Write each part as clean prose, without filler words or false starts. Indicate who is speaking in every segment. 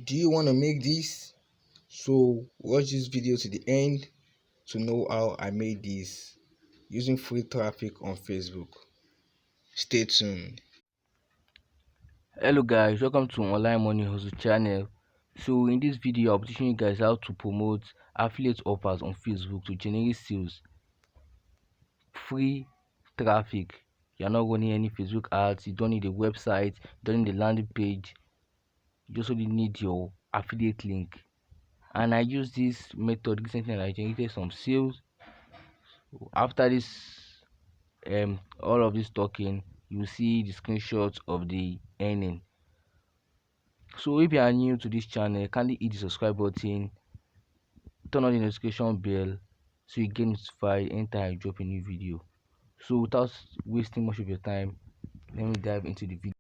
Speaker 1: Do you want to make this? So watch this video to the end to know how I made this using free traffic on Facebook. Stay tuned.
Speaker 2: Hello guys, welcome to Online Money Hustle channel. So in this video I'll be teaching you guys how to promote affiliate offers on Facebook to generate sales. Free traffic. You're not running any Facebook ads, you don't need a website, you don't need a landing page, you just only need your affiliate link. And I use this method recently and I generated some sales. After this all of this talking, you see the screenshots of the earning. So if you are new to this channel, kindly hit the subscribe button, turn on the notification bell so you get notified anytime I drop a new video. So without wasting much of your time, let me dive into the video.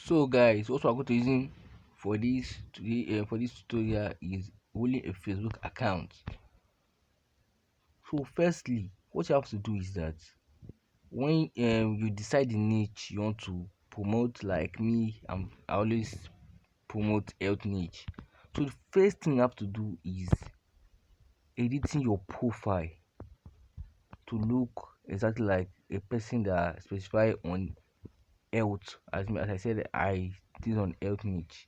Speaker 2: So guys, what we're going to using for this today for this tutorial is only a Facebook account. So firstly, what you have to do is that when you decide the niche you want to promote, like me, I always promote health niche. So the first thing you have to do is editing your profile to look exactly like a person that specify on health. As I said, I did on health niche.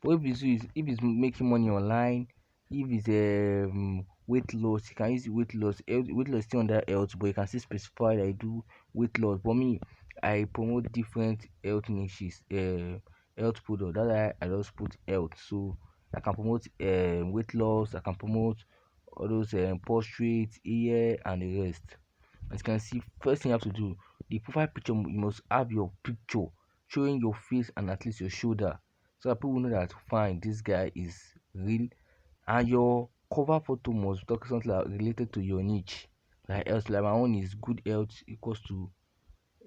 Speaker 2: But if it's making money online, if it's weight loss, you can use weight loss. Weight loss still under health, but you can still specify that I do weight loss. For me, I promote different health niches, health product. That's why I just put health. So I can promote weight loss. I can promote all those portraits, ear, and the rest. As you can see, first thing you have to do, the profile picture, you must have your picture showing your face and at least your shoulder, so that people know that fine, this guy is real. And your cover photo must talk something like related to your niche. Like else, like my own is good health equals to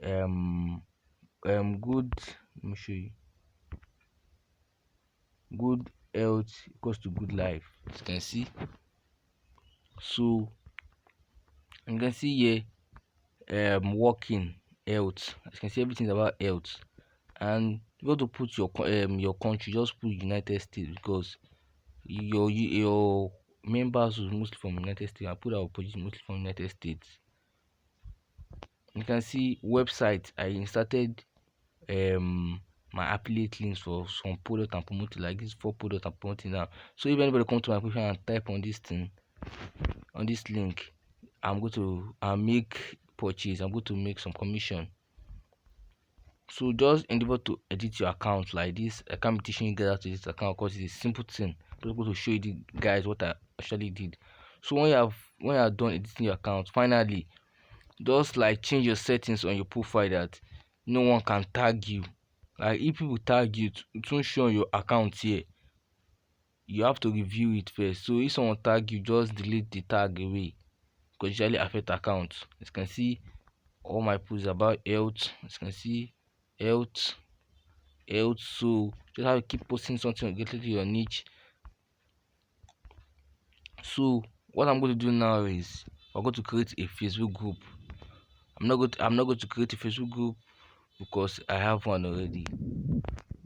Speaker 2: um good, let me show you, good health equals to good life, as you can see. So you can see here working health, as you can see everything about health. And you want to put your country, just put United States, because your members will mostly from United States. I put our position mostly from United States. You can see website. I inserted my affiliate links for some product and promoting, like this 4 product I'm promoting now. So if anybody come to my profile and type on this thing, on this link, I'm going to make purchase, I'm going to make some commission. So just endeavor to edit your account like this. I can't be teaching you guys how to edit account because it's a simple thing. I'm just going to show you the guys what I actually did. So when you are done editing your account, finally just like change your settings on your profile that no one can tag you. Like if people tag you, it won't show on your account here. You have to review it first. So if someone tag you, just delete the tag away, because it usually affect accounts. As you can see, all my posts about health. As you can see, health, health. So just have to keep posting something related to your niche. So what I'm going to do now is I'm going to create a Facebook group. I'm not going to create a Facebook group because I have one already.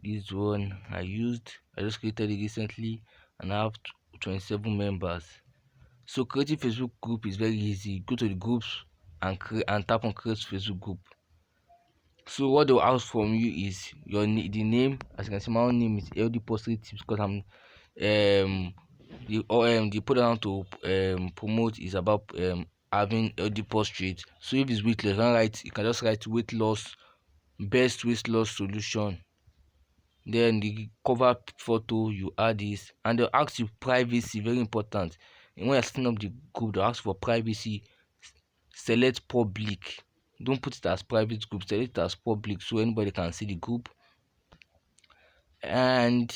Speaker 2: This one I just created it recently and I have 27 members. So creating Facebook group is very easy. Go to the groups and tap on create Facebook group. So what they'll ask from you is the name. As you can see, my own name is LD Poster Tips, because I'm the product to promote is about having LD portrait. So if it's weight loss, you can just write weight loss, best weight loss solution. Then the cover photo, you add this, and they'll ask you privacy, very important. And when you're setting up the group, they'll ask for privacy. Select public, don't put it as private group, select it as public so anybody can see the group. And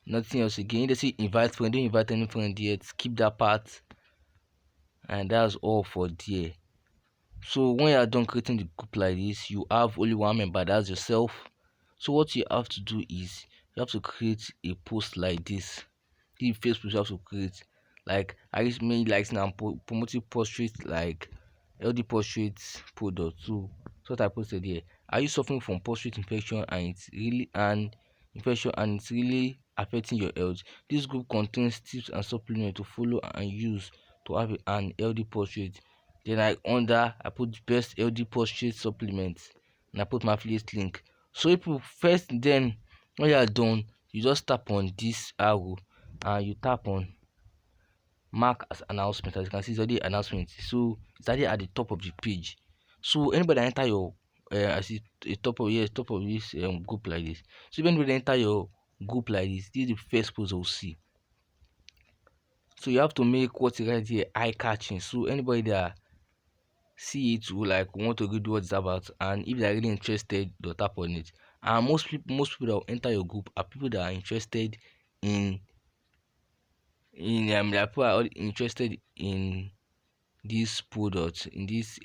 Speaker 2: nothing else again. They say invite friend, don't invite any friend yet, skip that part. And that's all for there. So when you are done creating the group like this, you have only one member, that's yourself. So what you have to do is you have to create a post like this. The Facebook you have to create, like I just made, like now I'm promoting portraits, like healthy prostate product. So what I posted here. Are you suffering from prostate infection and it's really affecting your health? This group contains tips and supplements to follow and use to have an healthy prostate. Then I put best healthy prostate supplements and I put my affiliate link. So if you first then when you are done, you just tap on this arrow and you tap on mark as announcement. As you can see, it's already announcement. So it's already at the top of the page. So anybody that enter your I see a top of yes, top of this group like this. So if anybody enter your group like this is the first post they'll see. So you have to make what's right here eye catching. So anybody that see it will like want to read what it's about, and if they're really interested, they'll tap on it. And most people that will enter your group are people that are interested in like people are interested in this product, in this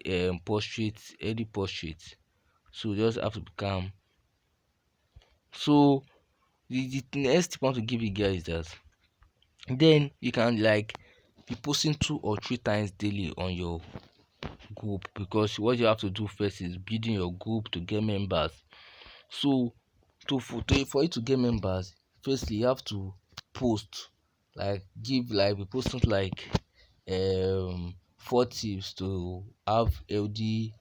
Speaker 2: portrait, early portrait. So you just have to become. So the next tip I want to give you guys is that then you can like be posting 2 or 3 times daily on your group, because what you have to do first is building your group to get members. So for you to get members, firstly you have to post, like give like be posting like 4 tips to have healthy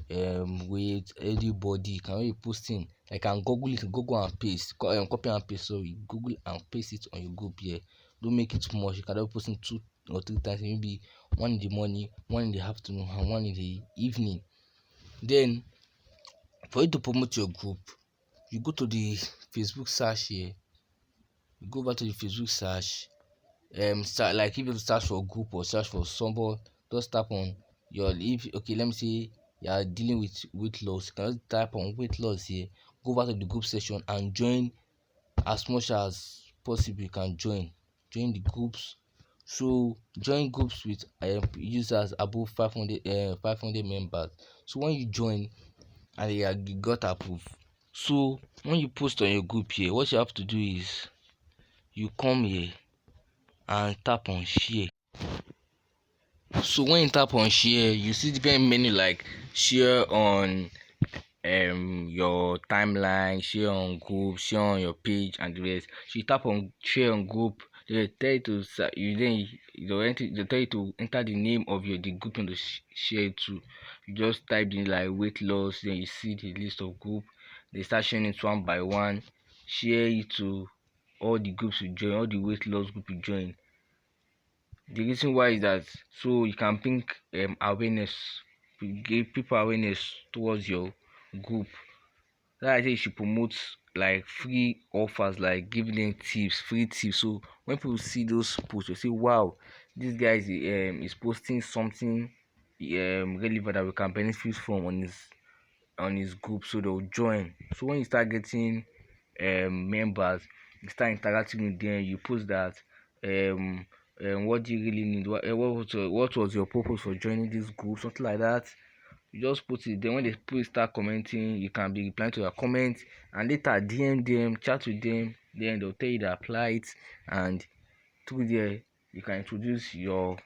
Speaker 2: weight, healthy body. You can already posting like can google it, google and paste, copy and paste, sorry, google and paste it on your group here. Don't make it too much. You can already posting 2 or 3 times, maybe one in the morning, one in the afternoon, and one in the evening. Then for you to promote your group, you go to the Facebook search here, you go over to the Facebook search, start like if you search for group or search for someone, just tap on your, if okay, let me say you are dealing with weight loss, you can just type on weight loss here, go over to the group section and join as much as possible. You can join the groups. So join groups with users above 500 members. So when you join and you got approved, so when you post on your group here, what you have to do is you come here and tap on share. So when you tap on share, you see different menu like share on your timeline, share on group, share on your page, and the rest. So you tap on share on group, they tell you to they tell you to enter the name of the group you want to share to. You just type in like weight loss, then you see the list of group. They start sharing it one by one. Share it to all the groups you join, all the weight loss group you join. The reason why is that so you can bring awareness, give people awareness towards your group. That I say you should promote like free offers, like giving them tips, free tips. So when people see those posts, they say, "Wow, this guy is posting something relevant that we can benefit from on his group." So they'll join. So when you start getting members, you start interacting with them. You post that um what do you really need? What was your purpose for joining this group? Something like that. You just put it. Then when they people start commenting, you can be replying to their comments, and later DM them, chat with them. Then they'll tell you to apply it, and through there you can introduce your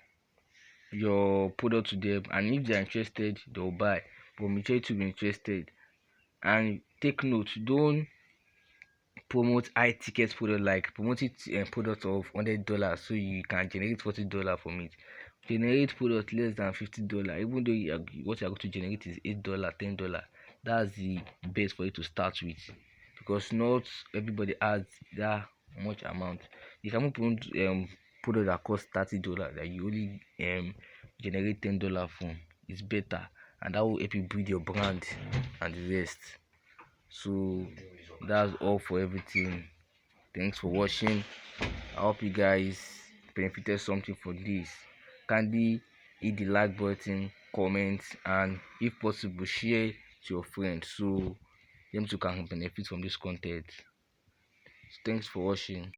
Speaker 2: product to them, and if they're interested, they'll buy. But make sure to be interested, and take note, don't promote high ticket product, like promoting product of $100 so you can generate $40 from it. Generate product less than $50, even though what you are going to generate is $8, $10. That's the best for you to start with, because not everybody has that much amount. You can promote product that costs $30 that you only generate $10 from. It's better, and that will help you build your brand and the rest. So that's all for everything. Thanks for watching. I hope you guys benefited something for this. Kindly hit the like button, comment, and if possible share to your friends so them too can benefit from this content. Thanks for watching.